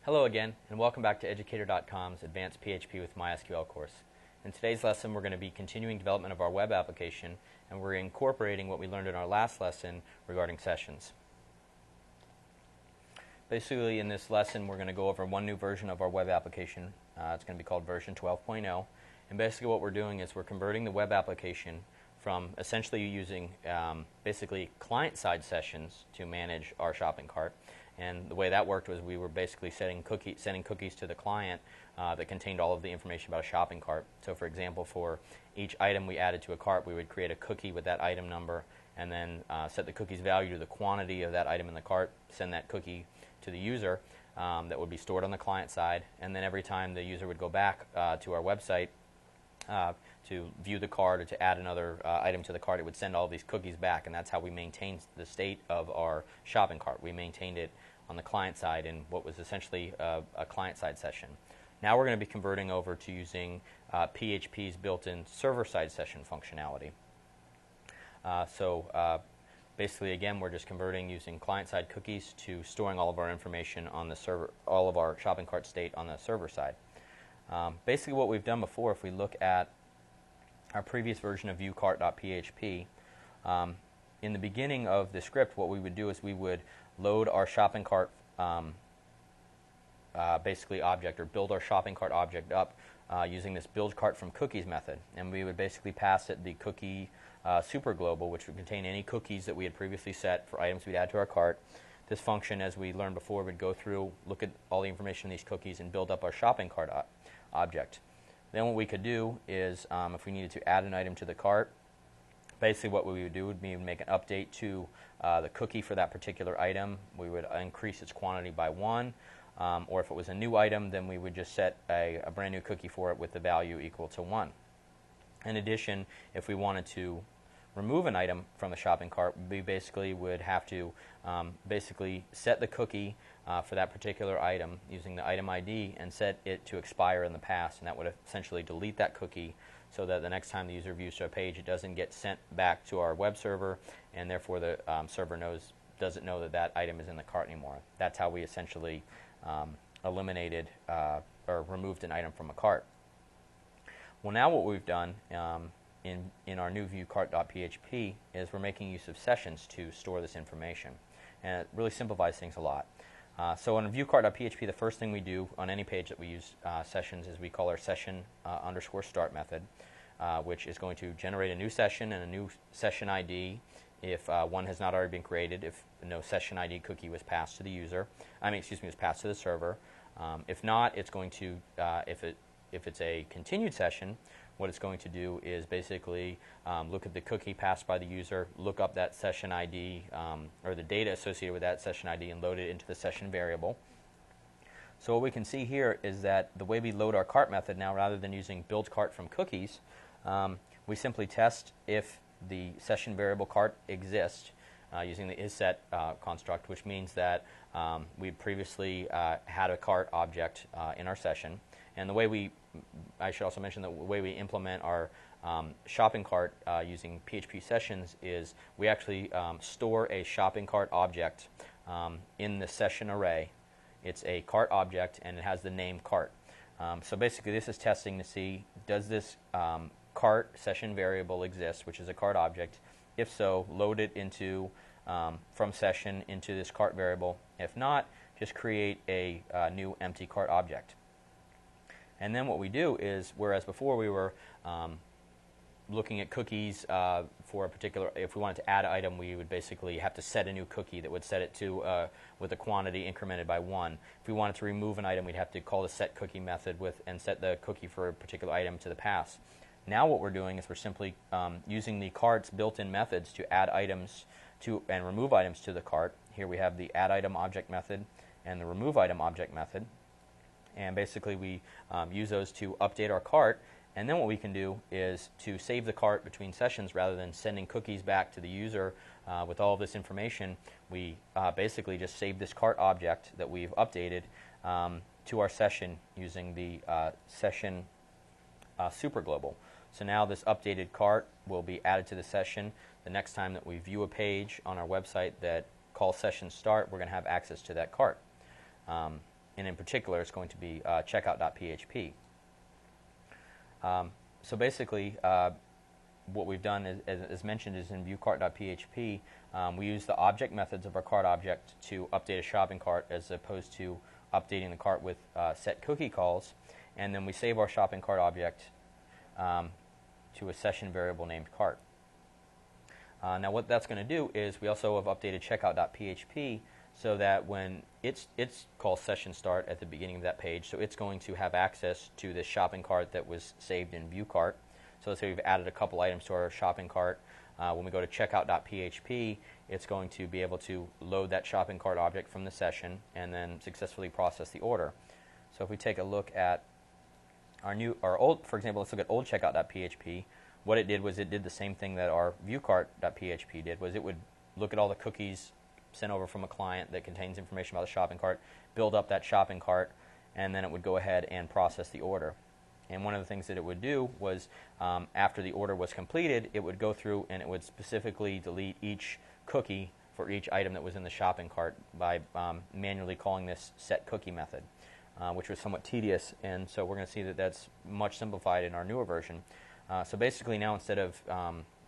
Hello again, and welcome back to Educator.com's Advanced PHP with MySQL course. In today's lesson, we're going to be continuing development of our web application, and we're incorporating what we learned in our last lesson regarding sessions. Basically, in this lesson, we're going to go over one new version of our web application. It's going to be called version 12.0. And basically what we're doing is we're converting the web application from essentially using basically client-side sessions to manage our shopping cart. And the way that worked was we were basically sending cookies to the client that contained all of the information about a shopping cart. So for example, for each item we added to a cart, we would create a cookie with that item number and then set the cookie's value to the quantity of that item in the cart, send that cookie to the user that would be stored on the client side, and then every time the user would go back to our website to view the cart or to add another item to the cart, it would send all these cookies back, and that's how we maintained the state of our shopping cart. We maintained it on the client side in what was essentially a client-side session. Now we're going to be converting over to using PHP's built-in server-side session functionality. Basically, again, we're just converting using client-side cookies to storing all of our information on the server, all of our shopping cart state on the server side. Basically, what we've done before, if we look at our previous version of viewcart.php, in the beginning of the script, what we would do is we would load our shopping cart basically object, or build our shopping cart object up using this build cart from cookies method, and we would basically pass it the cookie super global, which would contain any cookies that we had previously set for items we'd add to our cart. This function, as we learned before, would go through, look at all the information in these cookies, and build up our shopping cart object. Then what we could do is, if we needed to add an item to the cart, basically what we would do would be make an update to the cookie for that particular item. We would increase its quantity by 1, or if it was a new item, then we would just set a brand new cookie for it with the value equal to 1. In addition, if we wanted to remove an item from the shopping cart, we basically would have to basically set the cookie for that particular item using the item ID and set it to expire in the past, and that would essentially delete that cookie so that the next time the user views a page, it doesn't get sent back to our web server, and therefore the server doesn't know that that item is in the cart anymore. That's how we essentially eliminated or removed an item from a cart. Well, now what we've done in our new viewcart.php is we're making use of sessions to store this information, and it really simplifies things a lot. So on viewcart.php, the first thing we do on any page that we use sessions is we call our session underscore start method, which is going to generate a new session and a new session ID if one has not already been created, if no session ID cookie was passed to the user, was passed to the server. If not, it's going to, if it's a continued session, what it's going to do is basically look at the cookie passed by the user, look up that session ID or the data associated with that session ID, and load it into the session variable. So what we can see here is that the way we load our cart method now, rather than using build cart from cookies, we simply test if the session variable cart exists using the isSet construct, which means that we previously had a cart object in our session. And the way I should also mention that the way we implement our shopping cart using PHP sessions is we actually store a shopping cart object in the session array. It's a cart object, and it has the name cart. So basically this is testing to see, does this cart session variable exist, which is a cart object? If so, load it into from session into this cart variable. If not, just create a new empty cart object. And then what we do is, whereas before we were looking at cookies for a particular, if we wanted to add an item, we would basically have to set a new cookie that would set it to with a quantity incremented by 1. If we wanted to remove an item, we'd have to call the set cookie method and set the cookie for a particular item to the pass. Now what we're doing is we're simply using the cart's built-in methods to add items to and remove items to the cart. Here we have the add item object method and the remove item object method. And basically we use those to update our cart, and then what we can do is to save the cart between sessions rather than sending cookies back to the user with all of this information. We basically just save this cart object that we've updated to our session using the session super global. So now this updated cart will be added to the session. The next time that we view a page on our website that calls session start, we're going to have access to that cart. and in particular, it's going to be checkout.php. So basically, what we've done, is, as mentioned, is in viewcart.php, we use the object methods of our cart object to update a shopping cart as opposed to updating the cart with set cookie calls. And then we save our shopping cart object to a session variable named cart. Now what that's going to do is we also have updated checkout.php so that when it's called session start at the beginning of that page, so it's going to have access to this shopping cart that was saved in viewcart. So let's say we've added a couple items to our shopping cart. When we go to checkout.php, it's going to be able to load that shopping cart object from the session and then successfully process the order. So if we take a look at our old, for example, let's look at old checkout.php. What it did was it did the same thing that our viewcart.php did, was it would look at all the cookies sent over from a client that contains information about the shopping cart, build up that shopping cart, and then it would go ahead and process the order. And one of the things that it would do was, after the order was completed, it would go through and it would specifically delete each cookie for each item that was in the shopping cart by manually calling this set cookie method, which was somewhat tedious. And so we're going to see that that's much simplified in our newer version. So basically now, instead of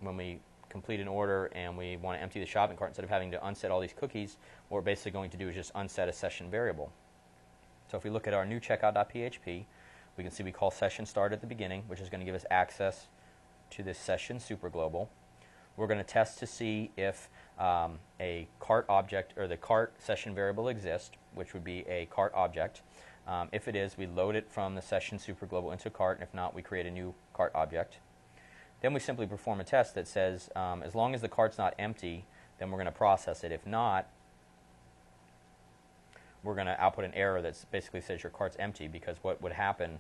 when we complete an order and we want to empty the shopping cart, instead of having to unset all these cookies, what we're basically going to do is just unset a session variable. So if we look at our new checkout.php, we can see we call session start at the beginning, which is going to give us access to this session superglobal. We're going to test to see if a cart object or the cart session variable exists, which would be a cart object. If it is, we load it from the session superglobal into cart, and if not, we create a new cart object. Then we simply perform a test that says as long as the cart's not empty, then we're going to process it. If not, we're going to output an error that basically says your cart's empty, because what would happen,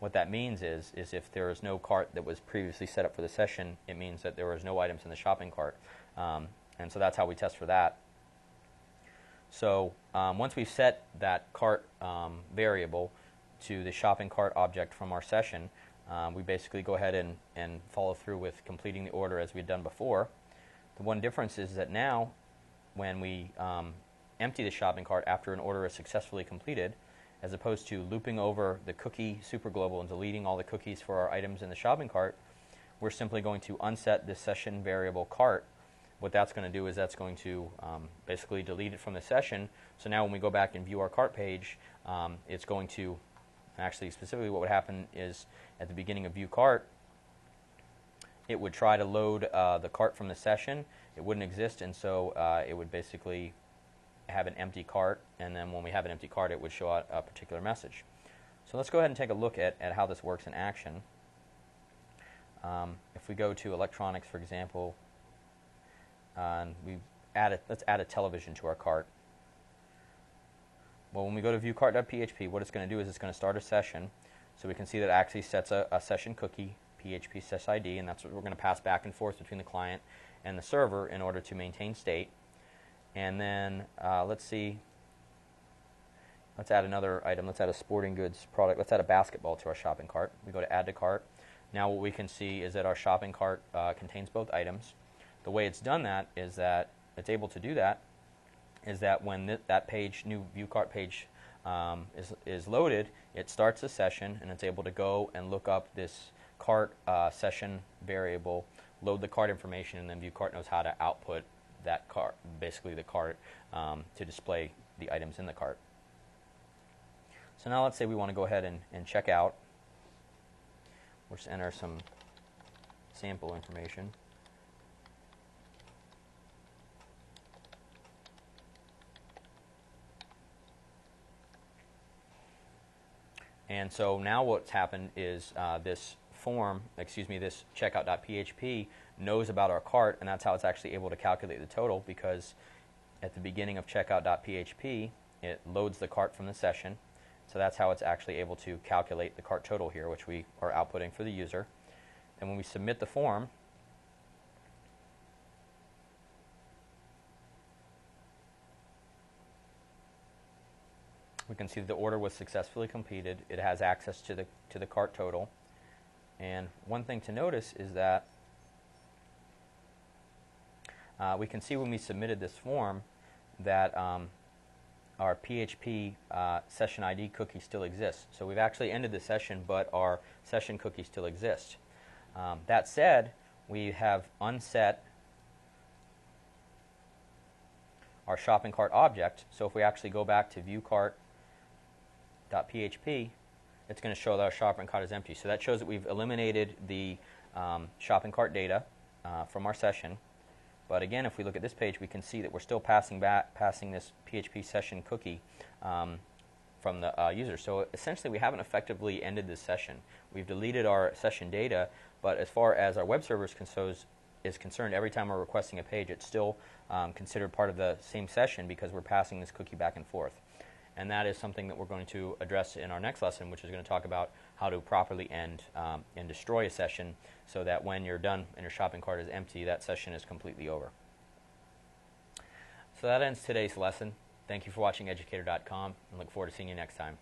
what that means is if there is no cart that was previously set up for the session, it means that there was no items in the shopping cart. And so that's how we test for that. So once we've set that cart variable to the shopping cart object from our session, we basically go ahead and follow through with completing the order as we'd done before. The one difference is that now when we empty the shopping cart after an order is successfully completed, as opposed to looping over the cookie superglobal and deleting all the cookies for our items in the shopping cart, we're simply going to unset this session variable cart. What that's going to do is that's going to basically delete it from the session. So now when we go back and view our cart page, it's going to, actually specifically what would happen is at the beginning of view cart, it would try to load the cart from the session. It wouldn't exist, and so it would basically have an empty cart, and then when we have an empty cart, it would show out a particular message. So let's go ahead and take a look at how this works in action. If we go to electronics, for example, and let's add a television to our cart. Well, when we go to viewcart.php, what it's going to do is it's going to start a session. So we can see that it actually sets a session cookie, PHP sysID, and that's what we're going to pass back and forth between the client and the server in order to maintain state. And then let's add another item. Let's add a sporting goods product. Let's add a basketball to our shopping cart. We go to add to cart. Now what we can see is that our shopping cart contains both items. The way it's done that is that it's able to do that is that when that page, new view cart page, is loaded, it starts a session and it's able to go and look up this cart session variable, load the cart information, and then view cart knows how to output that cart, basically the cart, to display the items in the cart. So now let's say we want to go ahead and check out. We'll just enter some sample information. And so now what's happened is this checkout.php knows about our cart, and that's how it's actually able to calculate the total, because at the beginning of checkout.php, it loads the cart from the session. So that's how it's actually able to calculate the cart total here, which we are outputting for the user. And when we submit the form, we can see that the order was successfully completed. It has access to the cart total. And one thing to notice is that we can see when we submitted this form that our PHP session ID cookie still exists. So we've actually ended the session, but our session cookie still exists. That said, we have unset our shopping cart object. So if we actually go back to viewcart.php, it's going to show that our shopping cart is empty. So that shows that we've eliminated the shopping cart data from our session. But again, if we look at this page, we can see that we're still passing this PHP session cookie from the user. So essentially, we haven't effectively ended this session. We've deleted our session data, but as far as our web server is concerned, every time we're requesting a page, it's still considered part of the same session because we're passing this cookie back and forth. And that is something that we're going to address in our next lesson, which is going to talk about how to properly end and destroy a session so that when you're done and your shopping cart is empty, that session is completely over. So that ends today's lesson. Thank you for watching Educator.com and look forward to seeing you next time.